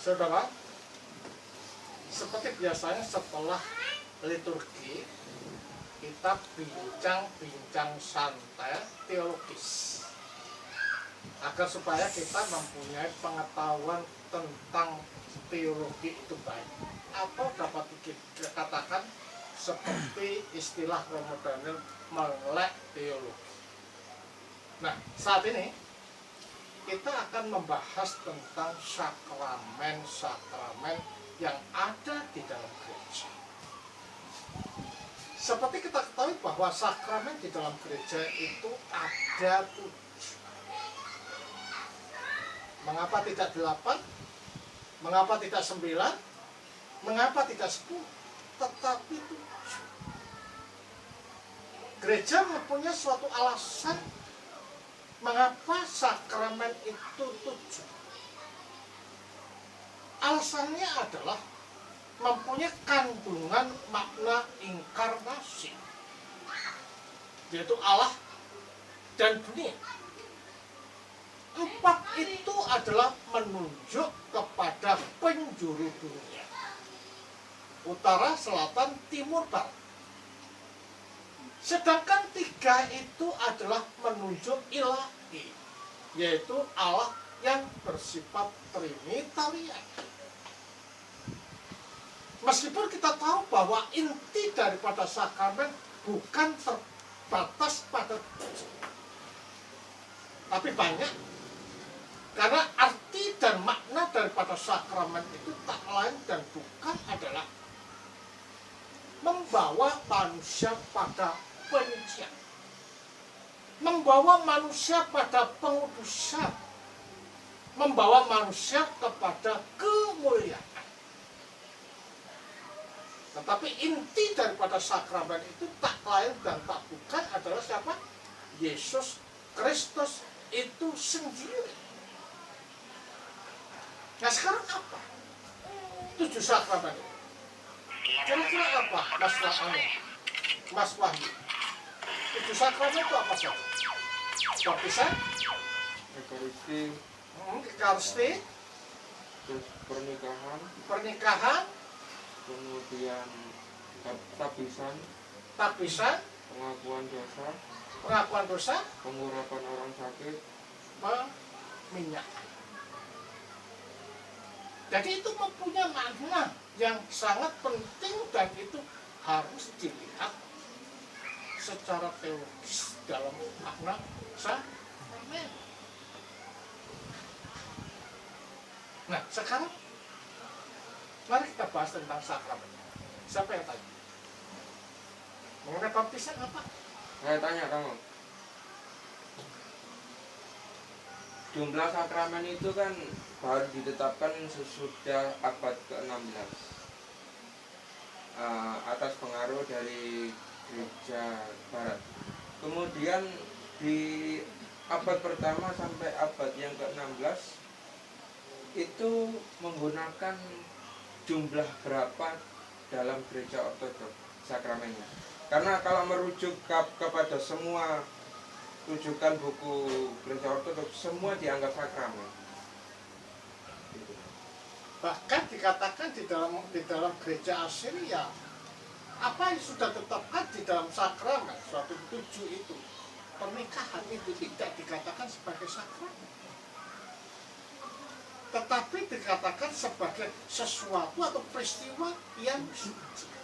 Saudara, seperti biasanya setelah liturgi kita bincang-bincang santai teologis agar supaya kita mempunyai pengetahuan tentang teologi itu baik, atau dapat dikatakan seperti istilah Romo Daniel melek teologi. Nah, saat ini kita akan membahas tentang sakramen-sakramen yang ada di dalam gereja. Seperti kita ketahui bahwa sakramen di dalam gereja itu ada 7. Mengapa tidak 8? Mengapa tidak 9? Mengapa tidak 10? Tetapi 7. Gereja mempunyai suatu alasan mengapa sakramen itu 7. Alasannya adalah mempunyai kandungan makna inkarnasi, yaitu Allah dan dunia. 4 itu adalah menunjuk kepada penjuru dunia, utara, selatan, timur, barat. Sedangkan 3 itu adalah menunjuk ilahi, yaitu Allah yang bersifat trinitarian. Meskipun kita tahu bahwa inti daripada sakramen bukan terbatas pada 7, tapi banyak. Karena arti dan makna daripada sakramen itu tak lain dan bukan adalah membawa manusia pada penyucian, membawa manusia pada pengudusan, membawa manusia kepada kemuliaan. Tetapi inti daripada sakramen itu tak lain dan tak bukan adalah siapa? Yesus Kristus itu sendiri. Nah, sekarang apa 7 sakramen itu? Kira-kira apa, Mas Wahyu? 7 sakramen itu apa saja? Baptisan, Ekaristi, terus pernikahan, kemudian tabisan, pengakuan dosa, pengurapan orang sakit, peminyakan. Jadi itu mempunyai makna yang sangat penting dan itu harus dilihat secara teologis dalam makna sakramen. Nah, sekarang mari kita bahas tentang sakramen. Siapa yang tanya? Mengenai baptisan apa? Saya tanya kamu. Jumlah sakramen itu kan baru ditetapkan sesudah abad ke-16 atas pengaruh dari gereja barat. Kemudian di abad pertama sampai abad yang ke-16 itu menggunakan jumlah berapa dalam gereja ortodoks sakramennya. Karena kalau merujuk kepada semua rujukan buku gereja ortodoks, semua dianggap sakramen. Bahkan dikatakan di dalam gereja Assyria, apa yang sudah ditetapkan di dalam sakramen suatu 7 itu, pernikahan itu tidak dikatakan sebagai sakramen, tetapi dikatakan sebagai sesuatu atau peristiwa yang suci.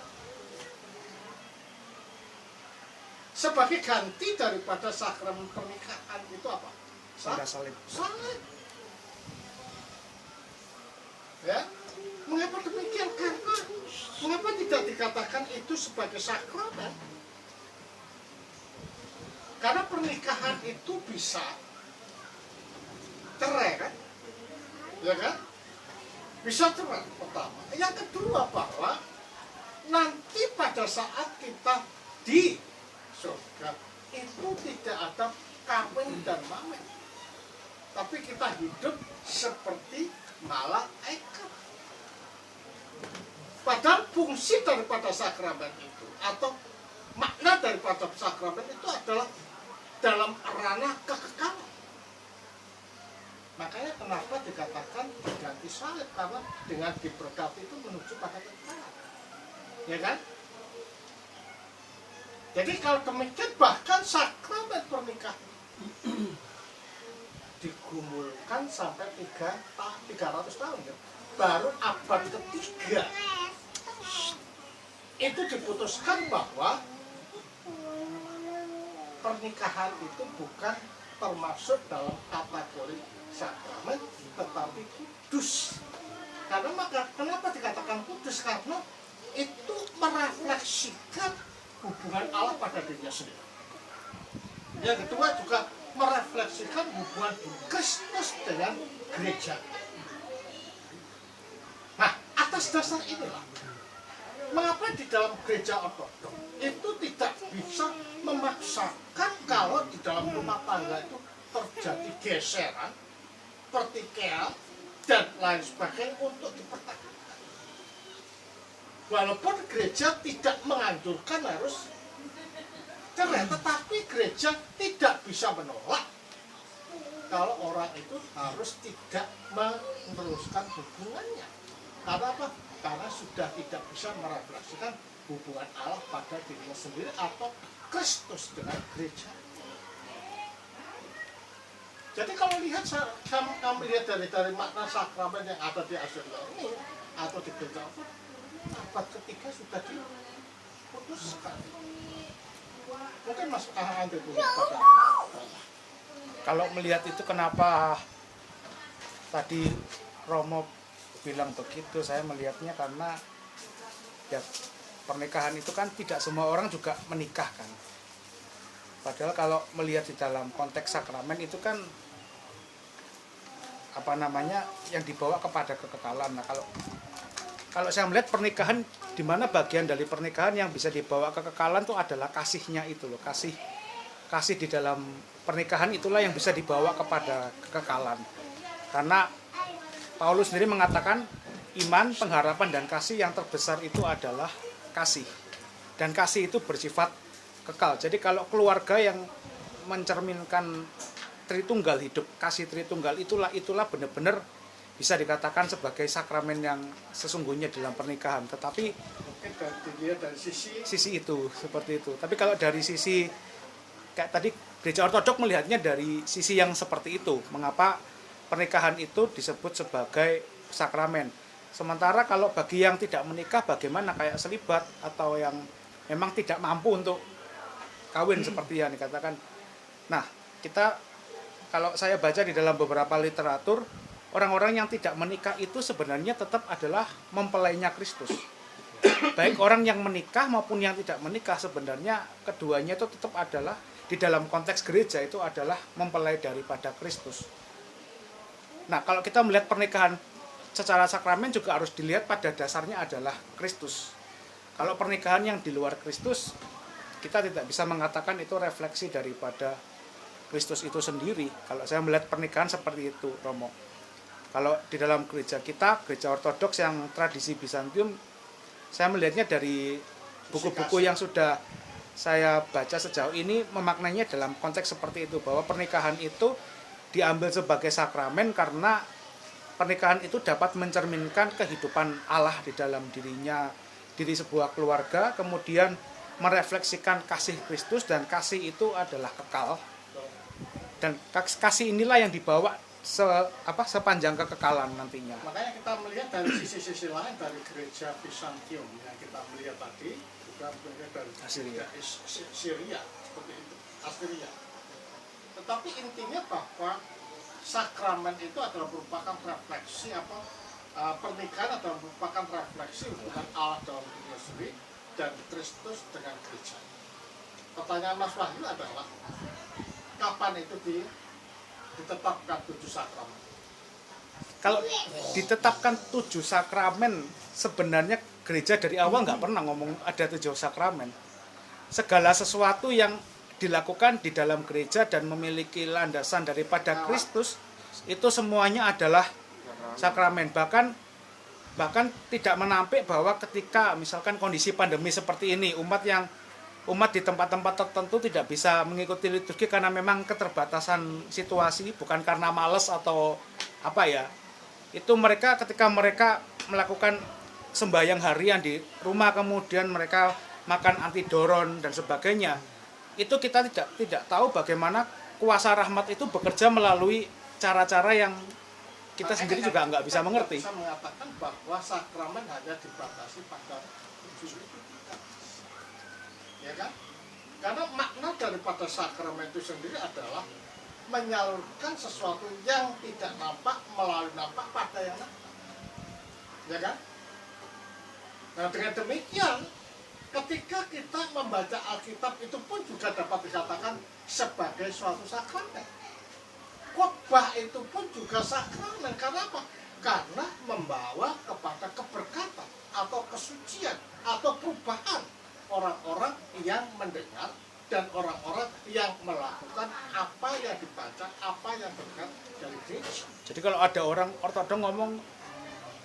Sebagai ganti daripada sakramen pernikahan itu apa? Salib. Ya, mengapa demikian? Karena mengapa tidak dikatakan itu sebagai sakramen? Karena pernikahan itu bisa cerai, kan? Ya kan? Bisa cerai pertama. Yang kedua bahwa nanti pada saat kita di surga itu tidak ada kawin dan mamen, tapi kita hidup seperti malaikat. Padahal fungsi daripada sakramen itu atau makna daripada sakramen itu adalah dalam ranah kekekalan. Makanya kenapa dikatakan diganti salib, karena dengan diberkati itu menuju pada kekekalan, ya kan? Jadi kalau demikian bahkan sakramen pernikahan digumulkan sampai 300 tahun ya. Baru abad ketiga itu diputuskan bahwa pernikahan itu bukan termasuk dalam kategori sakramen tetapi kudus. Karena kenapa dikatakan kudus? Karena itu merefleksikan hubungan Allah pada dirinya sendiri. Yang kedua juga merefleksikan hubungan Kristus dengan gereja. Nah, atas dasar inilah mengapa di dalam gereja ortodoks itu tidak bisa memaksakan kalau di dalam rumah tangga itu terjadi geseran, pertikaian, dan lain sebagainya untuk dipertahankan. Walaupun gereja tidak menganjurkan harus cerai, tetapi gereja tidak bisa menolak kalau orang itu harus tidak meneruskan hubungannya. Karena apa? Karena sudah tidak bisa merefleksikan hubungan Allah pada dirinya sendiri atau Kristus dengan gereja. Jadi kalau lihat, kami lihat dari makna sakramen yang ada di Assyria ini atau di gereja abad ketiga sudah diputuskan. Mungkin Mas Andi punya pada. Kalau melihat itu kenapa tadi Romo bilang begitu, saya melihatnya karena ya pernikahan itu kan tidak semua orang juga menikah kan. Padahal kalau melihat di dalam konteks sakramen itu kan apa namanya yang dibawa kepada kekekalan. Nah, kalau saya melihat pernikahan, di mana bagian dari pernikahan yang bisa dibawa kekekalan itu adalah kasihnya itu loh, kasih di dalam pernikahan itulah yang bisa dibawa kepada kekekalan. Karena Paulus sendiri mengatakan iman, pengharapan, dan kasih yang terbesar itu adalah kasih. Dan kasih itu bersifat kekal. Jadi kalau keluarga yang mencerminkan Tritunggal hidup, kasih Tritunggal itulah benar-benar bisa dikatakan sebagai sakramen yang sesungguhnya dalam pernikahan. Tetapi mungkin dari sisi itu seperti itu. Tapi kalau dari sisi kayak tadi gereja ortodoks melihatnya dari sisi yang seperti itu. Mengapa pernikahan itu disebut sebagai sakramen? Sementara kalau bagi yang tidak menikah bagaimana, kayak selibat atau yang memang tidak mampu untuk kawin seperti yang dikatakan. Nah, kita kalau saya baca di dalam beberapa literatur, orang-orang yang tidak menikah itu sebenarnya tetap adalah mempelainya Kristus. Baik orang yang menikah maupun yang tidak menikah, sebenarnya keduanya itu tetap adalah di dalam konteks gereja itu adalah mempelai daripada Kristus. Nah, kalau kita melihat pernikahan secara sakramen juga harus dilihat pada dasarnya adalah Kristus. Kalau pernikahan yang di luar Kristus, kita tidak bisa mengatakan itu refleksi daripada Kristus itu sendiri. Kalau saya melihat pernikahan seperti itu, Romo. Kalau di dalam gereja kita, gereja ortodoks yang tradisi Bizantium, saya melihatnya dari buku-buku yang sudah saya baca sejauh ini memaknainya dalam konteks seperti itu, bahwa pernikahan itu diambil sebagai sakramen karena pernikahan itu dapat mencerminkan kehidupan Allah di dalam diri sebuah keluarga, kemudian merefleksikan kasih Kristus, dan kasih itu adalah kekal. Dan kasih inilah yang dibawa sepanjang kekekalan nantinya. Makanya kita melihat dari sisi-sisi lain dari gereja Bizantium yang kita melihat tadi, juga melihat dari Syria seperti itu, Assyria. Tetapi intinya bahwa sakramen itu adalah merupakan refleksi pernikahan adalah merupakan refleksi hubungan Allah dalam dirinya sendiri dan Kristus dengan gereja. Pertanyaan Mas Wahyu adalah kapan itu ditetapkan 7 sakramen? Kalau ditetapkan 7 sakramen, sebenarnya gereja dari awal nggak pernah ngomong ada 7 sakramen. Segala sesuatu yang dilakukan di dalam gereja dan memiliki landasan daripada Kristus, itu semuanya adalah sakramen. Bahkan tidak menampik bahwa ketika misalkan kondisi pandemi seperti ini, umat yang umat di tempat-tempat tertentu tidak bisa mengikuti liturgi karena memang keterbatasan situasi, bukan karena males atau apa ya. Itu mereka ketika mereka melakukan sembahyang harian di rumah, kemudian mereka makan antidoron dan sebagainya, itu kita tidak tahu bagaimana kuasa rahmat itu bekerja melalui cara-cara yang kita sendiri juga nggak bisa mengerti. Bisa mengatakan bahwa sakramen hanya dibatasi pada 7 itu tidak. Ya kan? Karena makna daripada sakramen itu sendiri adalah menyalurkan sesuatu yang tidak nampak melalui nampak pada yang nampak. Ya kan? Nah, dengan demikian ketika kita membaca Alkitab itu pun juga dapat dikatakan sebagai suatu sakramen. Khotbah itu pun juga sakramen. Karena apa? Karena membawa kepada keberkatan atau kesucian atau perubahan orang-orang yang mendengar dan orang-orang yang melakukan apa yang dibaca, apa yang berkat dari gereja. Jadi kalau ada orang ortodok ngomong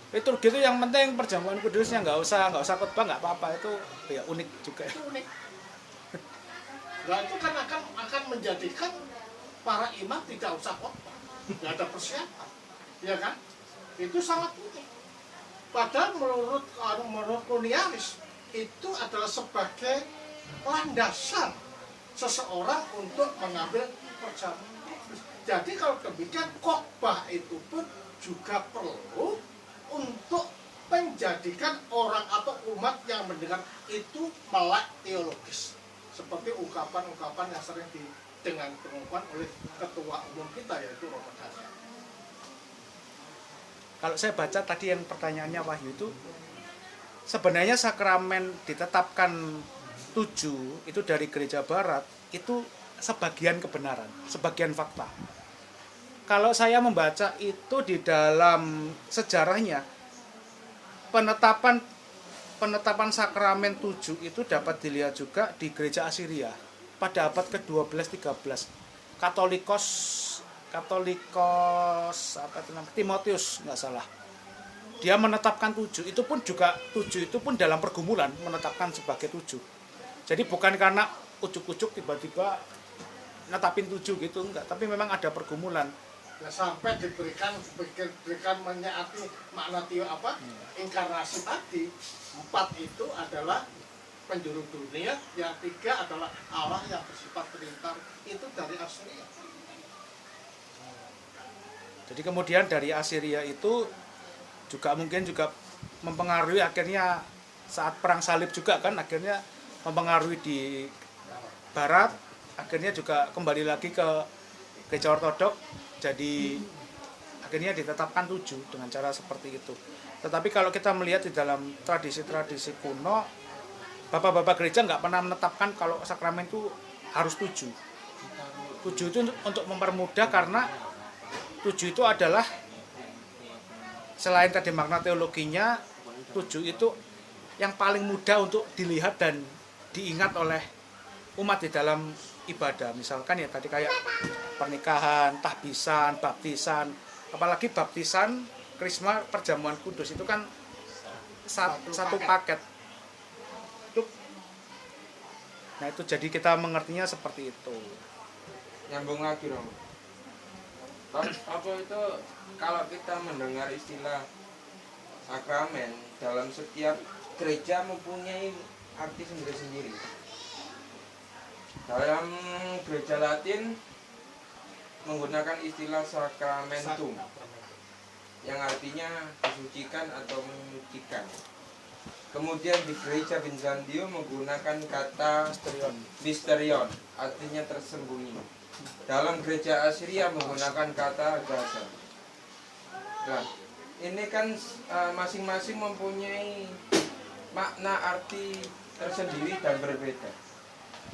liturgi itu yang penting perjamuan kudusnya, nggak usah khotbah, nggak apa-apa, itu ya unik juga. Itu unik. Nah, itu kan akan menjadikan para imam tidak usah khotbah, nggak ada persiapan, ya kan? Itu sangat unik. Padahal menurut Kuniaris itu adalah sebagai landasan seseorang untuk mengambil perjamuan. Jadi kalau demikian khotbah itu pun juga perlu untuk menjadikan orang atau umat yang mendengar itu melek teologis, seperti ungkapan-ungkapan yang sering dengan pengumuman oleh ketua umum kita, yaitu Robert Hasan. Kalau saya baca tadi yang pertanyaannya Wahyu itu, sebenarnya sakramen ditetapkan 7 itu dari gereja barat itu sebagian kebenaran, sebagian fakta. Kalau saya membaca itu di dalam sejarahnya, penetapan sakramen 7 itu dapat dilihat juga di gereja Asiria pada abad ke-12-13. Katolikos apa itu namanya, Timotius nggak salah. Dia menetapkan 7, itu pun dalam pergumulan menetapkan sebagai 7. Jadi bukan karena ujuk-ujuk tiba-tiba netapin 7 gitu, enggak, tapi memang ada pergumulan. Ya, sampai diberikan menyaati makna inkarnasi tadi. 4 itu adalah penjuru dunia, yang 3 adalah Allah yang bersifat perintah, itu dari Asiria. Jadi kemudian dari Asiria itu juga mungkin juga mempengaruhi akhirnya saat perang salib juga kan, akhirnya mempengaruhi di barat, akhirnya juga kembali lagi ke gereja ortodok. Jadi akhirnya ditetapkan 7 dengan cara seperti itu. Tetapi kalau kita melihat di dalam tradisi-tradisi kuno, bapak-bapak gereja nggak pernah menetapkan kalau sakramen itu harus 7. 7 itu untuk mempermudah, karena 7 itu adalah selain tadi makna teologinya, 7 itu yang paling mudah untuk dilihat dan diingat oleh umat di dalam ibadah. Misalkan ya tadi kayak pernikahan, tahbisan, baptisan, apalagi baptisan, krisma, perjamuan kudus itu kan satu paket. Nah itu jadi kita mengertinya seperti itu. Nyambung lagi dong. Apa itu kalau kita mendengar istilah sakramen, dalam setiap gereja mempunyai arti sendiri-sendiri. Dalam gereja Latin menggunakan istilah sacramentum yang artinya disucikan atau menyucikan. Kemudian di gereja Bizantium menggunakan kata mysterion, artinya tersembunyi. Dalam gereja Asiria menggunakan kata gaza. Nah, ini kan masing-masing mempunyai makna arti tersendiri dan berbeda.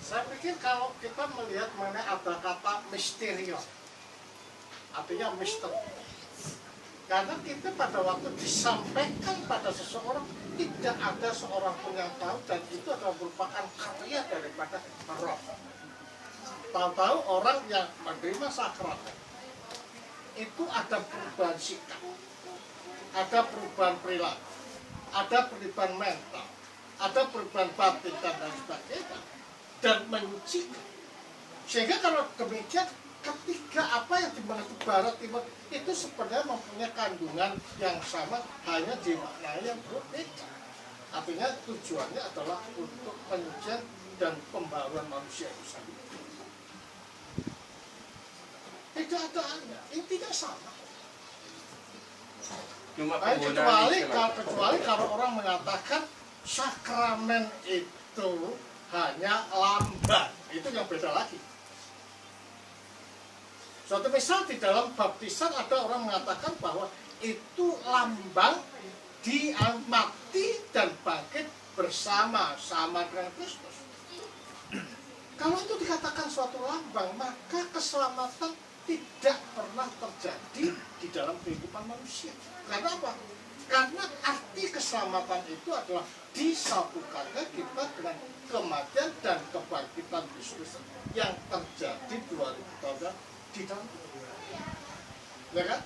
Saya pikir kalau kita melihat mengenai ada kata mysterion, artinya misteri. Karena kita pada waktu disampaikan pada seseorang, tidak ada seorang pun yang tahu, dan itu adalah merupakan karya daripada Roh. Tahu-tahu orang yang menerima sakramen itu ada perubahan sikap, ada perubahan perilaku, ada perubahan mental, ada perubahan batin dan sebagainya. dan menyucikan. Sehingga kalau demikian, ketiga apa yang dimengerti barat timur itu sebenarnya mempunyai kandungan yang sama, hanya dimaknai yang berbeda. Artinya tujuannya adalah untuk penyucian dan pembaruan manusia itu sendiri. Tidak ada aneh, intinya sama. Cuma Nah, penggunaan istilah. kecuali kalau orang mengatakan sakramen itu hanya lambang, itu yang beda lagi. Suatu misal di dalam baptisan ada orang mengatakan bahwa itu lambang dia mati dan bangkit bersama-sama dengan Kristus. Kalau itu dikatakan suatu lambang, maka keselamatan tidak pernah terjadi di dalam kehidupan manusia. Karena apa? Karena arti keselamatan itu adalah disatukannya kita dengan kematian dan kebangkitan Kristus yang terjadi 2000 tahun di dalam kita. Ya kan?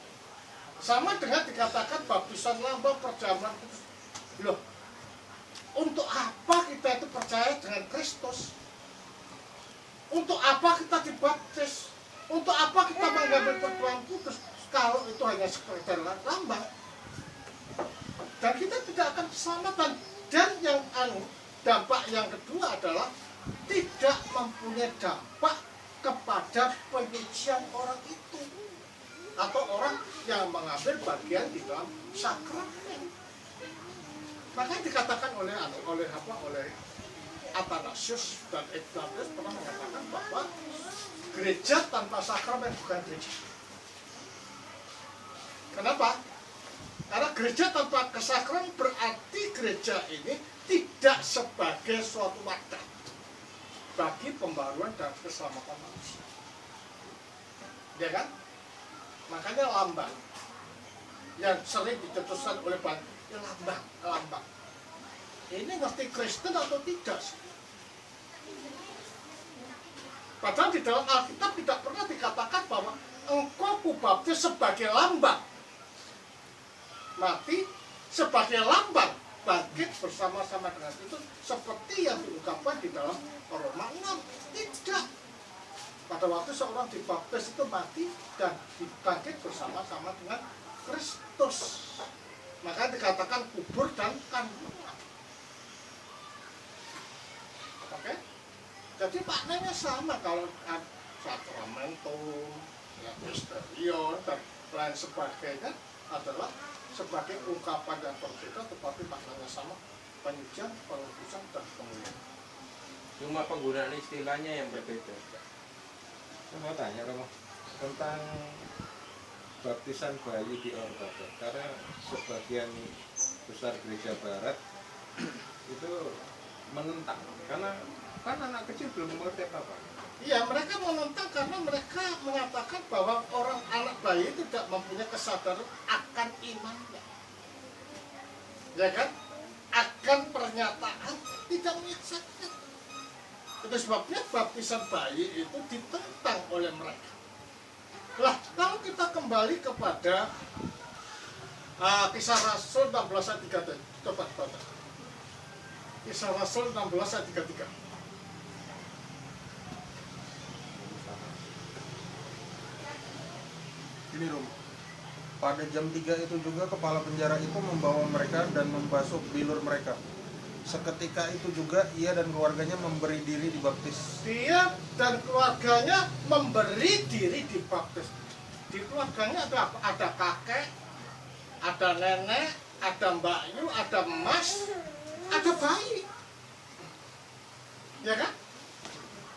Sama dengan dikatakan baptisan lambang perjamuan Kristus. Loh, untuk apa kita itu percaya dengan Kristus? Untuk apa kita dibaptis? Untuk apa kita mengambil pertolongan kudus kalau itu hanya sekedar lambang? Dan kita tidak akan keselamatan. Dan yang dampak yang kedua adalah tidak mempunyai dampak kepada penyucian orang itu atau orang yang mengambil bagian di dalam sakramen. Makanya dikatakan oleh Athanasius dan Ignatius pernah mengatakan bahwa gereja tanpa sakramen bukan gereja. Kenapa? Karena gereja tanpa kesakramen berarti gereja ini tidak sebagai suatu wadah bagi pembaruan dan keselamatan manusia. Ya kan? Makanya lambang yang sering dicetuskan oleh banyak, ya lambang. Ini ngerti Kristen atau tidak sih? Padahal di dalam Alkitab tidak pernah dikatakan bahwa engkau kubaptis sebagai lambang, mati sebagai lambang, bangkit bersama-sama dengan itu, seperti yang diungkapkan di dalam Roma 6. Tidak. Pada waktu seorang dibaptis itu mati dan dibangkit bersama-sama dengan Kristus. Maka dikatakan kubur dan kandungan. Oke? Jadi maknanya sama kalau sakramentum, ya, misterion, dan lain sebagainya adalah sebagai ungkapan yang berbeda, tetapi maknanya sama, penyucian, pengudusan, dan pemulihan. Cuma penggunaan istilahnya yang berbeda. Saya mau tanya kamu tentang baptisan bayi di Ortodok, karena sebagian besar gereja Barat itu menentang, karena kan anak kecil belum mengerti apa-apa. Iya, mereka menentang karena mereka mengatakan bahwa anak bayi tidak mempunyai kesadaran akan imannya, ya kan? Akan pernyataan tidak menyaksikan. Itu sebabnya baptisan bayi itu ditentang oleh mereka. Lah, kalau kita kembali kepada Kisah Rasul 16 ayat 3, coba baca. Kisah Rasul 16 ayat 33. Ini Rum. Pada jam 3 itu juga kepala penjara itu membawa mereka dan membasuh bilur mereka. Seketika itu juga ia dan keluarganya memberi diri dibaptis. Dia dan keluarganya memberi diri dibaptis. Di keluarganya ada apa? Ada kakek, ada nenek, ada Mbak Yu, ada Mas, ada bayi. Ya kan?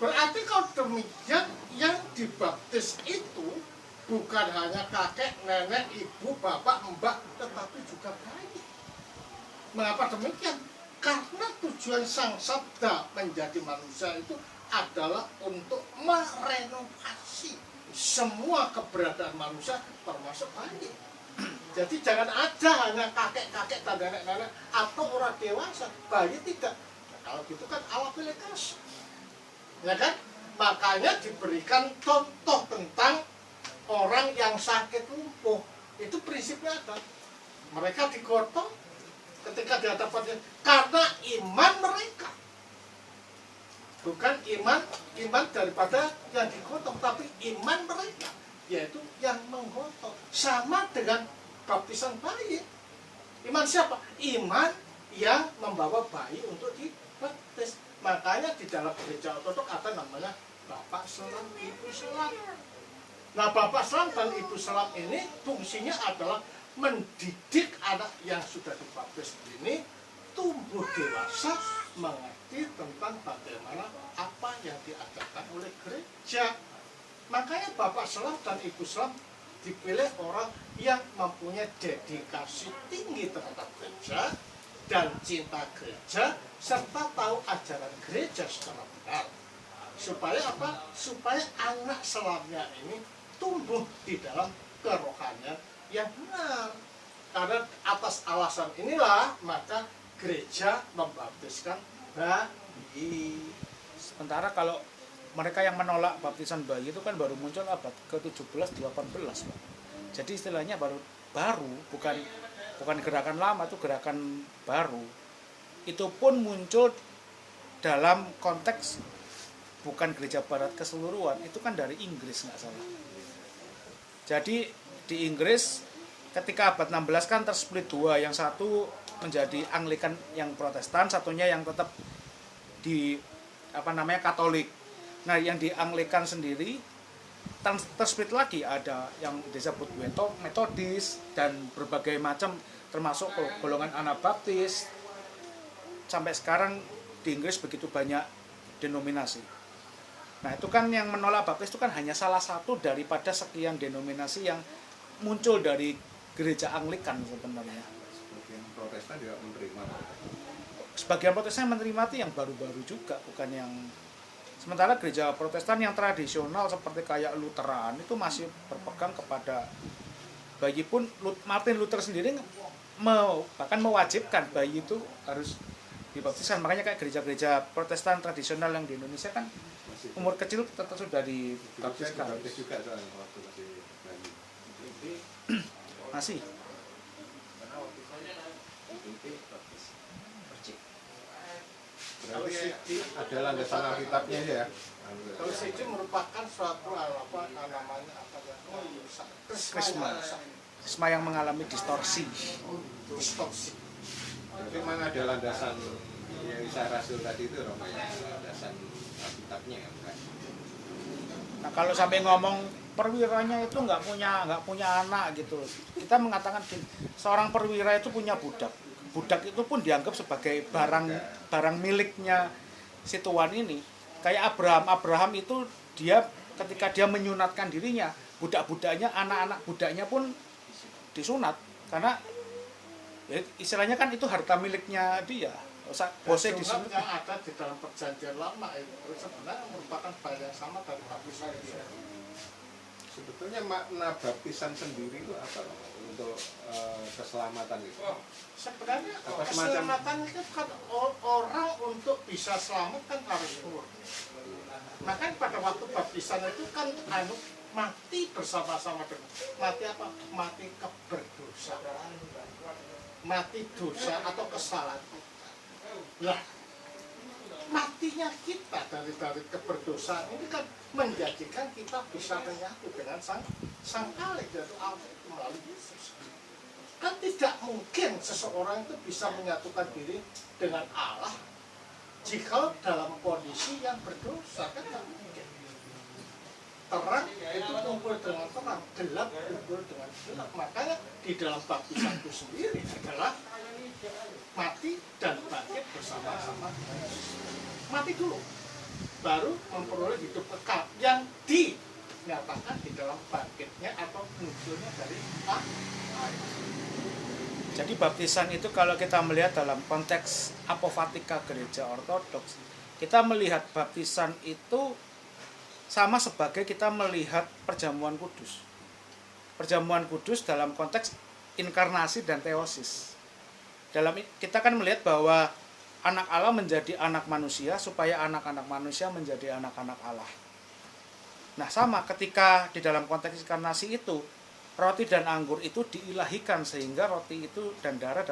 Berarti kalau demikian yang dibaptis itu bukan hanya kakek, nenek, ibu, bapak, mbak, tetapi juga bayi. Mengapa demikian? Karena tujuan Sang Sabda menjadi manusia itu adalah untuk merenovasi semua keberadaan manusia, termasuk bayi. Jadi jangan ada hanya kakek-kakek dan nenek-nenek atau orang dewasa, bayi tidak. Nah, kalau gitu kan Allah pilih kasih, ya kan? Makanya diberikan contoh tentang orang yang sakit lumpuh. Itu prinsipnya ada. Mereka digotong ketika di hadapannya karena iman mereka. bukan iman daripada yang digotong, tapi iman mereka, yaitu yang menggotong. Sama dengan baptisan bayi. Iman siapa? Iman yang membawa bayi untuk dibaptis. Makanya di dalam gereja ortodok ada namanya Bapak Selam, Ibu Selam. Nah, Bapak Selam dan Ibu Selam ini fungsinya adalah mendidik anak yang sudah dibaptis ini tumbuh dewasa, mengerti tentang bagaimana apa yang diajarkan oleh gereja. Makanya Bapak Selam dan Ibu Selam dipilih orang yang mempunyai dedikasi tinggi terhadap gereja dan cinta gereja, serta tahu ajaran gereja secara benar. Supaya apa? Supaya anak selamnya ini tumbuh di dalam kerohanian yang benar. Karena atas alasan inilah maka gereja membaptiskan bayi. Sementara kalau mereka yang menolak baptisan bayi itu kan baru muncul abad ke-17-18, Pak. Jadi istilahnya baru bukan gerakan lama, itu gerakan baru. Itu pun muncul dalam konteks bukan gereja barat keseluruhan, itu kan dari Inggris nggak salah. Jadi di Inggris ketika abad 16 kan tersplit dua, yang satu menjadi Anglikan yang Protestan, satunya yang tetap di Katolik. Nah, yang di Anglikan sendiri tersplit lagi, ada yang disebut Metodis dan berbagai macam, termasuk golongan Anabaptis. Sampai sekarang di Inggris begitu banyak denominasi. Nah, itu kan yang menolak baptis itu kan hanya salah satu daripada sekian denominasi yang muncul dari gereja Anglikan sebenarnya. Sebagian Protestan juga menerima. Sebagian Protestan menerima itu yang baru-baru juga, bukan yang. Sementara gereja Protestan yang tradisional seperti kayak Lutheran itu masih berpegang kepada bayi, pun Martin Luther sendiri bahkan mewajibkan bayi itu harus dibaptiskan. Makanya kayak gereja-gereja Protestan tradisional yang di Indonesia kan umur kecil tetap sudah dibaptiskan. Dibaptis juga soalnya waktu masih bayi. Masih. Berarti ada landasan Alkitabnya ya. Kalau siji merupakan suatu Krisma yang mengalami distorsi. Berarti mana ada landasan yang Isa Rasul tadi itu Romo ya, landasan Alkitabnya ya, bukan? Nah, kalau sampai ngomong perwiranya itu nggak punya anak gitu, kita mengatakan seorang perwira itu punya budak. Budak itu pun dianggap sebagai barang miliknya si tuan ini. Kayak Abraham itu dia ketika dia menyunatkan dirinya, budak-budaknya, anak-anak budaknya pun disunat karena ya, istilahnya kan itu harta miliknya dia. Bosnya disunat. Yang ada di dalam perjanjian lama itu sebenarnya merupakan hal yang sama dari baptisan itu. Sebetulnya makna baptisan sendiri itu apa untuk keselamatan itu? Sebenarnya Apa semacam- keselamatan itu kan orang untuk bisa selamat kan harus murni. Makanya pada waktu baptisan itu kan mati bersama-sama dengan mati apa? Mati keberdosaan. Mati dosa atau kesalahan. Lah, matinya kita dari keberdosaan ini kan menjadikan kita bisa menyatu dengan sang Khalik, yaitu Allah melalui Yesus. Kan tidak mungkin seseorang itu bisa menyatukan diri dengan Allah jika dalam kondisi yang berdosa, kan tidak mungkin. Terang itu kumpul dengan terang, gelap kumpul dengan gelap. Makanya di dalam baptisan itu sendiri adalah mati dan bangkit bersama-sama. Mati dulu, baru memperoleh hidup kekal yang dinyatakan di dalam bangkitnya atau munculnya dari air. Jadi baptisan itu kalau kita melihat dalam konteks apofatika gereja ortodoks, kita melihat baptisan itu sama sebagai kita melihat perjamuan kudus. Perjamuan kudus dalam konteks inkarnasi dan teosis. Kita kan melihat bahwa anak Allah menjadi anak manusia supaya anak-anak manusia menjadi anak-anak Allah. Nah, sama ketika di dalam konteks inkarnasi itu roti dan anggur itu diilahikan sehingga roti itu dan darah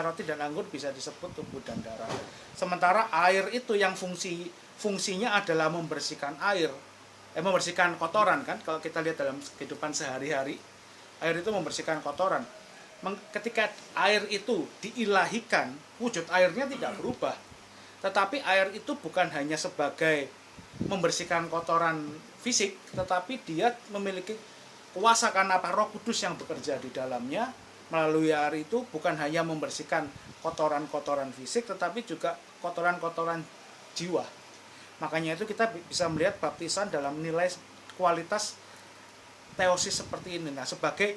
roti dan anggur bisa disebut tubuh dan darah. Sementara air itu yang fungsinya adalah membersihkan membersihkan kotoran kan. Kalau kita lihat dalam kehidupan sehari-hari, air itu membersihkan kotoran. Ketika air itu diilahikan, wujud airnya tidak berubah. Tetapi air itu bukan hanya sebagai membersihkan kotoran fisik, tetapi dia memiliki kuasa karena Roh Kudus yang bekerja di dalamnya. Melalui air itu bukan hanya membersihkan kotoran-kotoran fisik, tetapi juga kotoran-kotoran jiwa. Makanya itu kita bisa melihat baptisan dalam nilai kualitas teosis seperti ini. Nah, sebagai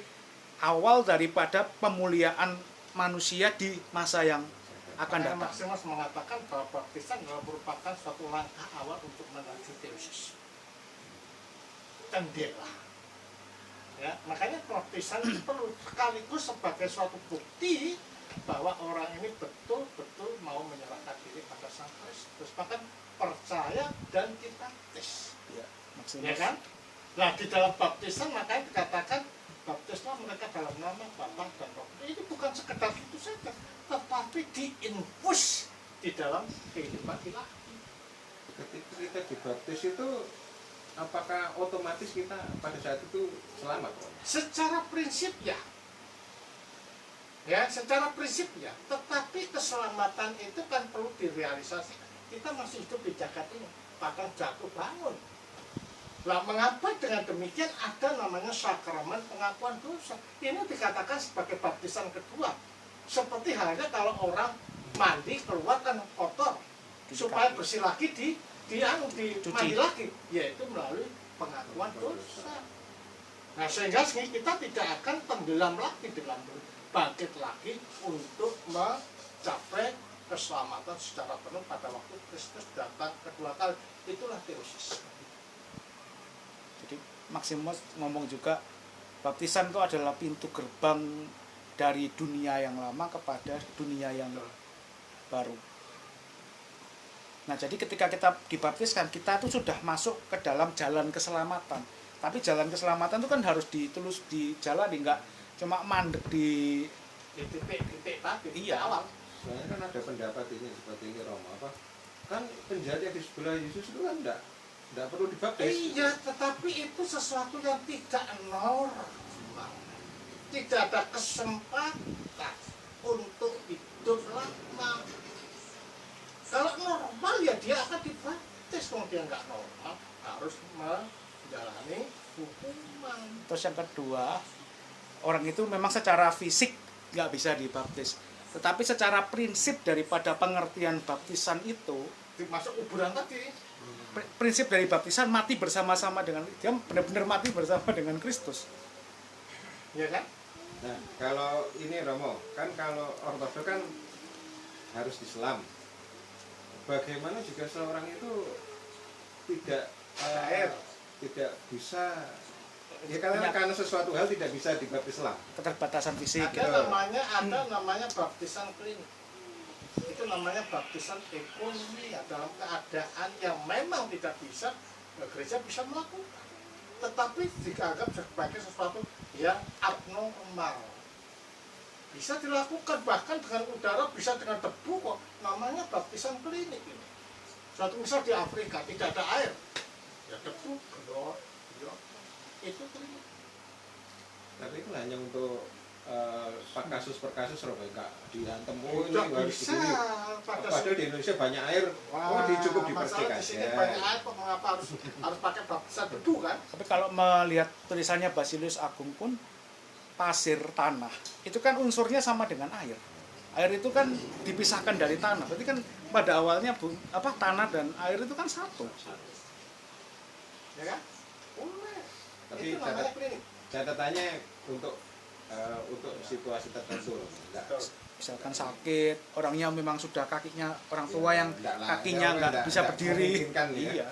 awal daripada pemuliaan manusia di masa yang akan datang. Maximus mengatakan bahwa baptisan adalah merupakan suatu langkah awal untuk menuju teosis. Cendela. Ya, makanya baptisan perlu sekaligus sebagai suatu bukti bahwa orang ini betul-betul mau menyerahkan diri pada Sang Kristus, bahkan percaya dan dibaptis. Ya, ya kan? Nah, di dalam baptisan makanya dikatakan baptislah mereka dalam nama Bapa dan Roh. Ini bukan sekedar itu saja, tetapi diinfus di dalam kehidupan ilahi. Ketika kita dibaptis itu, apakah otomatis kita pada saat itu selamat? Secara prinsip ya, secara prinsip ya. Tetapi keselamatan itu kan perlu direalisasikan. Kita masih hidup di jagat ini, bahkan jatuh bangun. Nah, mengapa dengan demikian ada namanya sakramen pengakuan dosa? Ini dikatakan sebagai baptisan kedua. Seperti halnya kalau orang mandi keluar kan kotor, supaya bersih lagi mandi lagi, yaitu melalui pengakuan dosa. Nah, sehingga kita tidak akan tenggelam lagi dalam bangkit lagi untuk mencapai keselamatan secara penuh pada waktu Kristus datang kedua kali. Itulah teosis. Jadi Maximus ngomong juga baptisan itu adalah pintu gerbang dari dunia yang lama kepada dunia yang baru. Nah, jadi ketika kita dibaptiskan, kita itu sudah masuk ke dalam jalan keselamatan. Tapi jalan keselamatan itu kan harus ditulus dijalani, enggak cuma mandek di titik tadi, iya. awal. Soalnya kan ada pendapat ini seperti ini Romo, apa? Kan penjahat yang di sebelah Yesus itu kan enggak perlu dibaptis. Iya, tetapi itu sesuatu yang tidak normal. Tidak ada kesempatan untuk hidup lama. Kalau normal ya dia akan dibaptis, kalau dia nggak normal harus menjalani hukuman. Terus yang kedua, orang itu memang secara fisik nggak bisa dibaptis, tetapi secara prinsip daripada pengertian baptisan itu, Masuk kuburan tadi. prinsip dari baptisan mati bersama-sama dengan dia, benar-benar mati bersama dengan Kristus. Ya kan? Nah, kalau ini Romo, kan kalau ortodoks kan harus diselam. Bagaimana jika seorang itu tidak tidak bisa, ya karena sesuatu hal tidak bisa dibaptis selam. Keterbatasan fisik. Ada namanya baptisan klinik. Itu namanya baptisan ekonomi ya, dalam keadaan yang memang tidak bisa gereja bisa melakukan, tetapi dianggap sebagai sesuatu yang abnormal. Bisa dilakukan bahkan dengan udara, bisa dengan debu kok. Namanya baptisan klinik ini. Suatu misal di Afrika tidak ada air, ya debu, gelor, itu klinik. Tapi itu hanya untuk kasus per kasus Romo, Kak, diantem ini Tidak harus bisa. begini. Padahal di Indonesia banyak air, cukup dibersihkan. Masalah di sini banyak air kok, mengapa harus pakai baptisan debu kan? Tapi kalau melihat tulisannya Basilius Agung pun, pasir tanah itu kan unsurnya sama dengan air. Air itu kan dipisahkan dari tanah. Berarti kan pada awalnya tanah dan air itu kan satu. Ya kan? Boleh. Tapi Itu namanya klinik. catatannya untuk situasi tertentu. Misalkan sakit, orangnya memang sudah kakinya orang tua yang kakinya nggak bisa berdiri. Ya. Iya.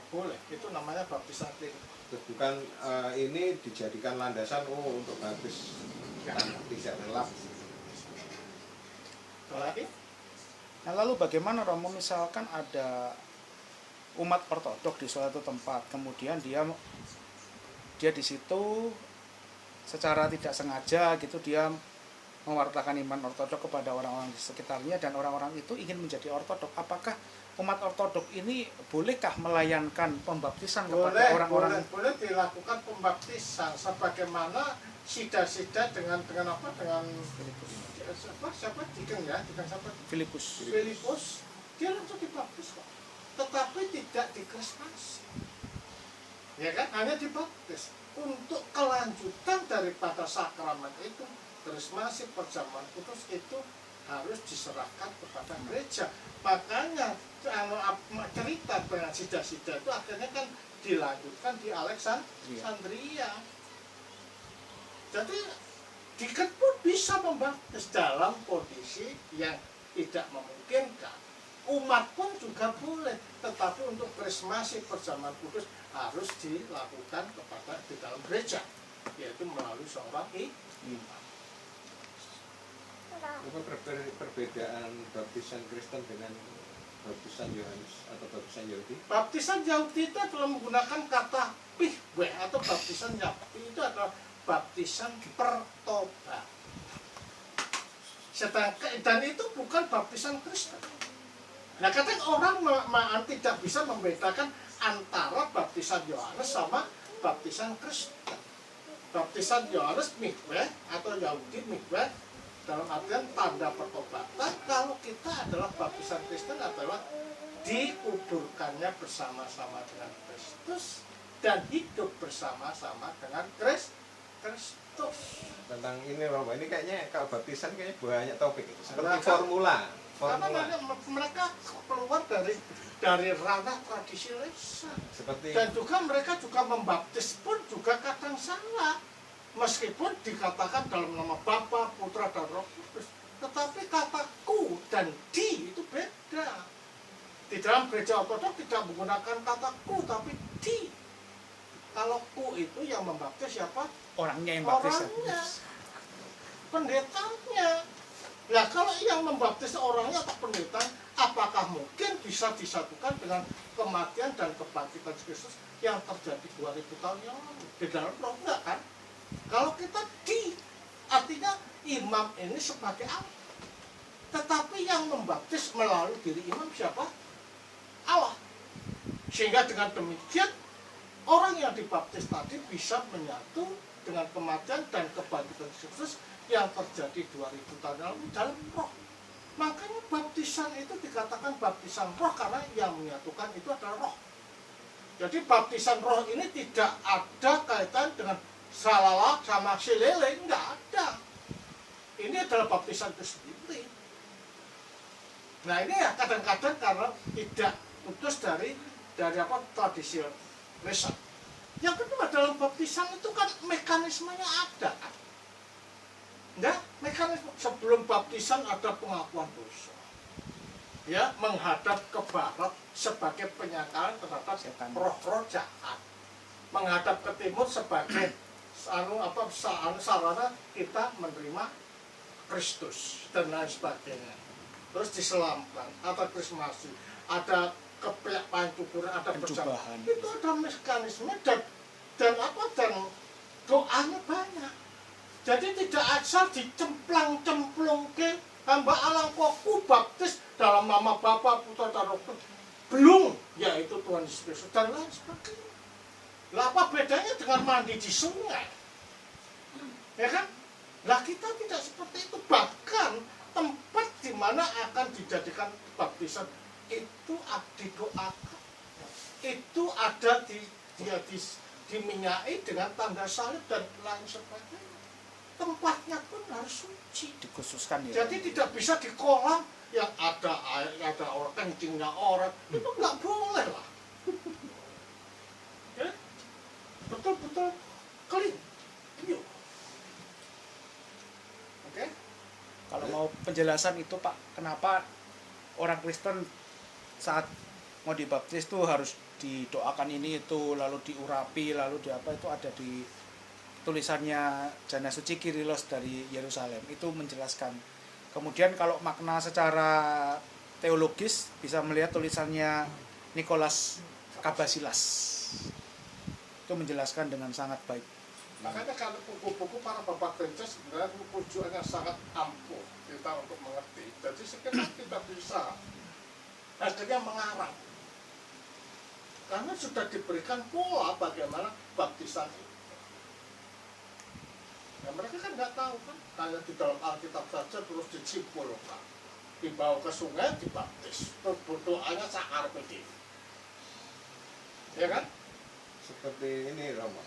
Boleh. Itu namanya baptisan klinik. Terus bukan ini dijadikan landasan untuk baptis tidak relap. Lagi? Nah, lalu bagaimana Romo misalkan ada umat ortodoks di suatu tempat, kemudian dia di situ secara tidak sengaja gitu dia mewartakan iman ortodok kepada orang-orang di sekitarnya dan orang-orang itu ingin menjadi ortodok. Apakah umat ortodok ini bolehkah melayangkan pembaptisan kepada orang-orang? Boleh dilakukan pembaptisan sebagaimana sida-sida dengan apa dengan siapa Diken ya, Diken siapa? Filipus. Filipus, dia langsung dibaptis kok. Tetapi tidak dikrismasi. Ya kan? Hanya dibaptis. Untuk kelanjutan daripada sakramen itu, krismasi perjamuan kudus itu harus diserahkan kepada gereja. Makanya cerita dengan sida-sida itu akhirnya kan dilanjutkan di Alexandria. Jadi Diken pun bisa membaptis dalam kondisi yang tidak memungkinkan. Umat pun juga boleh, tetapi untuk krismasi perjamuan kudus harus dilakukan di dalam gereja, yaitu melalui seorang imam. Apa perbedaan baptisan Kristen dengan baptisan Yohanes atau baptisan Yahudi? Baptisan Yahudi itu adalah menggunakan kata pihwe atau baptisan Yahudi itu adalah baptisan pertobat. Sedangkan dan itu bukan baptisan Kristen. Nah, kadang orang tidak bisa membedakan antara baptisan Yohanes sama baptisan Kristen. Baptisan Yohanes mikwe atau Yahudi mikwe dalam artian tanda pertobatan. Kalau kita adalah baptisan Kristen adalah dikuburkannya bersama-sama dengan Kristus dan hidup bersama-sama dengan Kristus. Tentang ini Romo, ini kayaknya kalau baptisan kayaknya banyak topik seperti Karena formula. Karena mereka keluar dari ranah tradisi lisan. Seperti Dan juga mereka juga membaptis pun juga kadang salah. Meskipun dikatakan dalam nama Bapa, Putra, dan Roh Kudus. Tetapi kata ku dan di itu beda. Di dalam gereja ortodok tidak menggunakan kata ku, tapi di. Kalau ku itu yang membaptis siapa? Orangnya yang baptis. Orangnya. Pendetanya. Nah, kalau yang membaptis orangnya atau pendeta, apakah mungkin bisa disatukan dengan kematian dan kebangkitan Kristus yang terjadi 2000 tahun yang lalu? Di dalam roh enggak kan? Kalau kita artinya imam ini sebagai Allah. Tetapi yang membaptis melalui diri imam siapa? Allah. Sehingga dengan demikian, orang yang dibaptis tadi bisa menyatu dengan kematian dan kebangkitan Kristus yang terjadi 2000 tahun lalu dalam roh. Makanya baptisan itu dikatakan baptisan roh karena yang menyatukan itu adalah roh. Jadi baptisan roh ini tidak ada kaitan dengan salala sama si lele, enggak ada. Ini adalah baptisan itu sendiri. Nah ini ya kadang-kadang karena tidak putus dari apa tradisi lisan. Yang kedua dalam baptisan itu kan mekanismenya ada kan. Enggak, mekanisme sebelum baptisan ada pengakuan dosa. Ya, menghadap ke barat sebagai penyangkalan terhadap roh-roh jahat. Menghadap ke timur sebagai sarana kita menerima Kristus dan lain sebagainya. Terus diselamkan, ada krismasi, ada pancukuran, ada perjamuan. Itu ada mekanisme dan doanya banyak. Jadi tidak asal dicemplang-cemplung ke hamba Allah kok baptis dalam nama Bapa, Putra, dan Roh Kudus. Belum, yaitu Tuhan Yesus Kristus dan lain sebagainya. Lah apa bedanya dengan mandi di sungai? Ya kan? Lah kita tidak seperti itu. Bahkan tempat di mana akan dijadikan baptisan itu didoakan. Itu ada diminyai dengan tanda salib dan lain sebagainya. Tempatnya pun harus suci, dikhususkan ya. Jadi tidak bisa di kolam yang ada air, ada orang kencingnya orang, itu nggak boleh lah. Ya? Betul-betul clean. Yuk. Oke? Kalau mau penjelasan itu Pak, kenapa orang Kristen saat mau dibaptis tuh harus didoakan ini itu, lalu diurapi, lalu di apa itu ada di tulisannya Jana Suci Kyrillos dari Yerusalem itu menjelaskan. Kemudian kalau makna secara teologis bisa melihat tulisannya Nicholas Kabasilas. Itu menjelaskan dengan sangat baik. Makanya kalau buku-buku para bapak gereja sebenarnya tujuannya sangat ampuh kita untuk mengerti. Jadi sekitar kita bisa akhirnya mengarang. Karena sudah diberikan pola bagaimana baptisan itu. Nah, mereka kan nggak tahu kan, hanya di dalam Alkitab saja terus disimpulkan, dibawa ke sungai dibaptis, terus berdoanya sakar begitu, ya kan? Seperti ini Romo,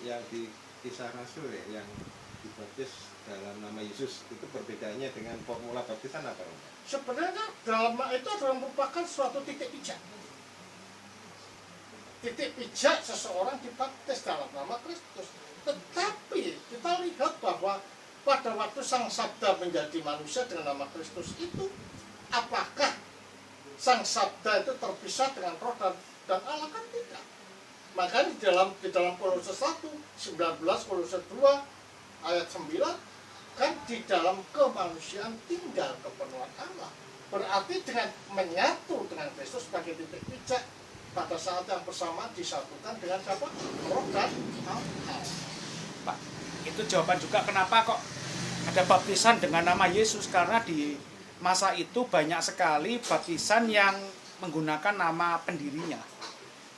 yang di Kisah Rasul ya, yang dibaptis dalam nama Yesus, itu perbedaannya dengan formula baptisan apa Romo? Sebenarnya dalam itu adalah merupakan suatu titik pijak. Titik pijak seseorang dibaptis dalam nama Kristus. Tetapi kita lihat bahwa pada waktu Sang Sabda menjadi manusia dengan nama Kristus itu, apakah Sang Sabda itu terpisah dengan Roh dan Allah? Kan tidak. Makanya di dalam Kolose 1, 19, Kolose 2, ayat 9, kan di dalam kemanusiaan tinggal kepenuhan Allah. Berarti dengan menyatu dengan Kristus sebagai titik pijak, pada saat yang bersamaan disatukan dengan siapa? Roh dan Allah. Pak, itu jawaban juga kenapa kok ada baptisan dengan nama Yesus, karena di masa itu banyak sekali baptisan yang menggunakan nama pendirinya.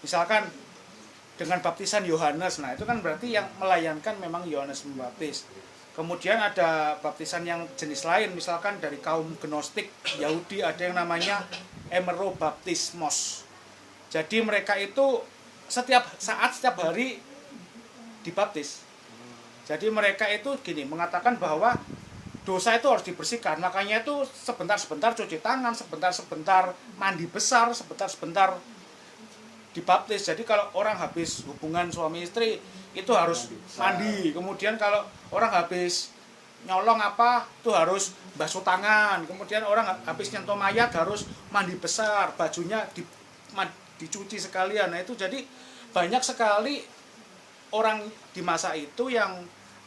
Misalkan dengan baptisan Yohanes, nah itu kan berarti yang melayankan memang Yohanes Pembaptis. Kemudian ada baptisan yang jenis lain, misalkan dari kaum Gnostik Yahudi ada yang namanya Emerobaptismos. Jadi mereka itu setiap saat, setiap hari dibaptis. Jadi mereka itu gini, mengatakan bahwa dosa itu harus dibersihkan. Makanya itu sebentar-sebentar cuci tangan, sebentar-sebentar mandi besar, sebentar-sebentar dibaptis. Jadi kalau orang habis hubungan suami istri itu harus mandi. Kemudian kalau orang habis nyolong apa itu harus basuh tangan. Kemudian orang habis nyentuh mayat harus mandi besar, bajunya dicuci sekalian. Nah itu jadi banyak sekali orang di masa itu yang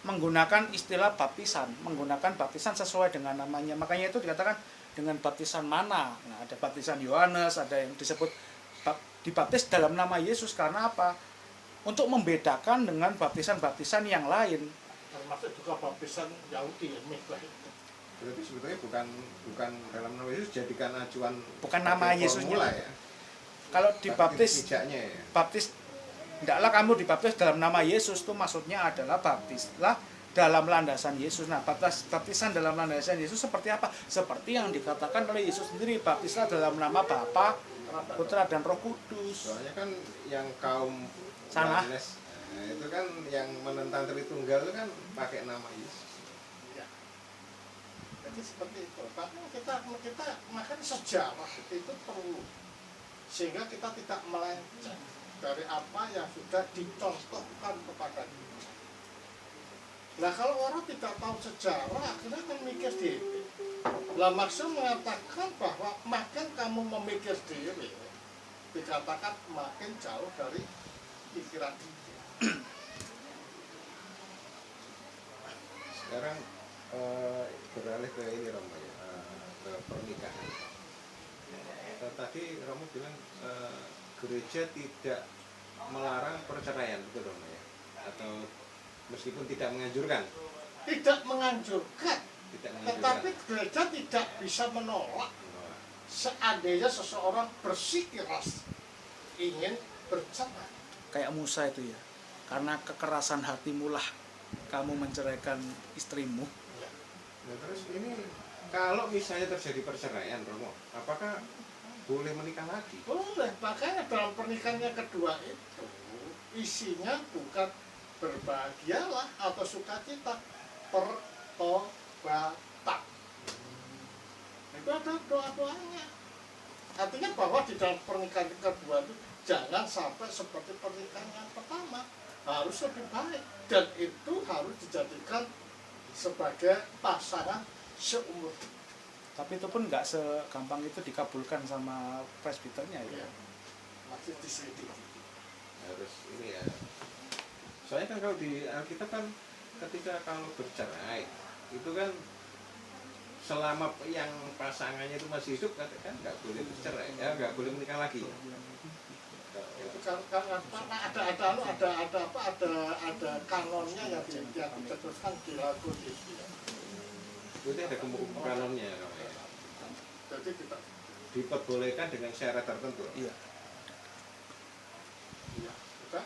menggunakan istilah baptisan, menggunakan baptisan sesuai dengan namanya. Makanya itu dikatakan dengan baptisan mana. Nah, ada baptisan Yohanes, ada yang disebut dibaptis dalam nama Yesus. Karena apa? Untuk membedakan dengan baptisan-baptisan yang lain. Termasuk juga baptisan Yahudi ya, miklah itu. Berarti sebetulnya bukan dalam nama Yesus jadikan acuan, bukan nama Yesusnya ya. Kalau dibaptis pijaknya ya. Baptis, tidaklah kamu dibaptis dalam nama Yesus, itu maksudnya adalah baptislah dalam landasan Yesus. Nah, baptisan dalam landasan Yesus seperti apa? Seperti yang dikatakan oleh Yesus sendiri, baptislah dalam nama Bapa, Putra dan Roh Kudus. Soalnya kan yang kaum Sana. Yohanes, itu kan yang menentang Tritunggal itu kan pakai nama Yesus. Ya. Jadi seperti itu. Tapi kita makanya sejarah itu perlu, sehingga kita tidak melenceng dari apa yang sudah dicontohkan kepada kita. Nah kalau orang tidak tahu sejarah, akhirnya akan mikir diri. Lah maksud mengatakan bahwa makin kamu memikir diri, dikatakan makin jauh dari pikiran diri. Sekarang beralih ke ini Romo ya, ke pernikahan. Tadi Romo bilang gereja tidak melarang perceraian, betul Romo ya? Atau meskipun tidak menganjurkan? Tidak menganjurkan. Tidak menganjurkan. Tetapi gereja tidak bisa menolak seandainya seseorang bersikeras ingin bercerai. Kayak Musa itu ya, karena kekerasan hatimulah kamu menceraikan istrimu. Nah terus ini kalau misalnya terjadi perceraian Romo, apakah boleh menikah lagi? Boleh, makanya dalam pernikahan yang kedua itu isinya bukan berbahagialah atau sukacita, pertobatan. Itu ada doa-doanya. Artinya bahwa di dalam pernikahan yang kedua itu jangan sampai seperti pernikahan yang pertama, harus lebih baik, dan itu harus dijadikan sebagai pasangan seumur. Tapi itu pun nggak segampang itu dikabulkan sama presbiternya ya. Masih diselidiki. Harus ini ya. Soalnya kan kalau di Alkitab kan ketika kalau bercerai itu kan selama yang pasangannya itu masih hidup kan nggak boleh bercerai, ya nggak boleh menikah lagi. Itu karena ada kanonnya yang diteruskan di lagu itu. Itu ada kanonnya ya, Romo, ya. Jadi kita Diperbolehkan dengan syarat tertentu. Iya. iya, kita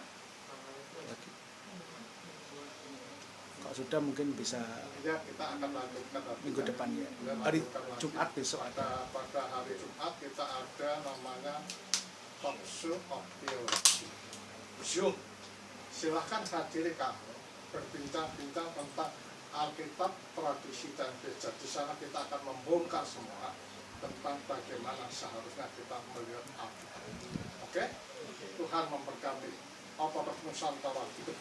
Kalau sudah mungkin bisa ya kita akan lanjutkan nanti. minggu depan ya. Kita Hari lanjutkan lagi. Jumat besok ada. Pada hari Jumat kita ada namanya talk show of theology. Zoom. Silahkan hadiri kamu berbincang-bincang tentang Alkitab, tradisi dan gereja. Di sana kita akan membongkar semua tentang bagaimana seharusnya kita melihat Alkitab. Oke? Tuhan memberkati. Ortodoks Nusantara hidup.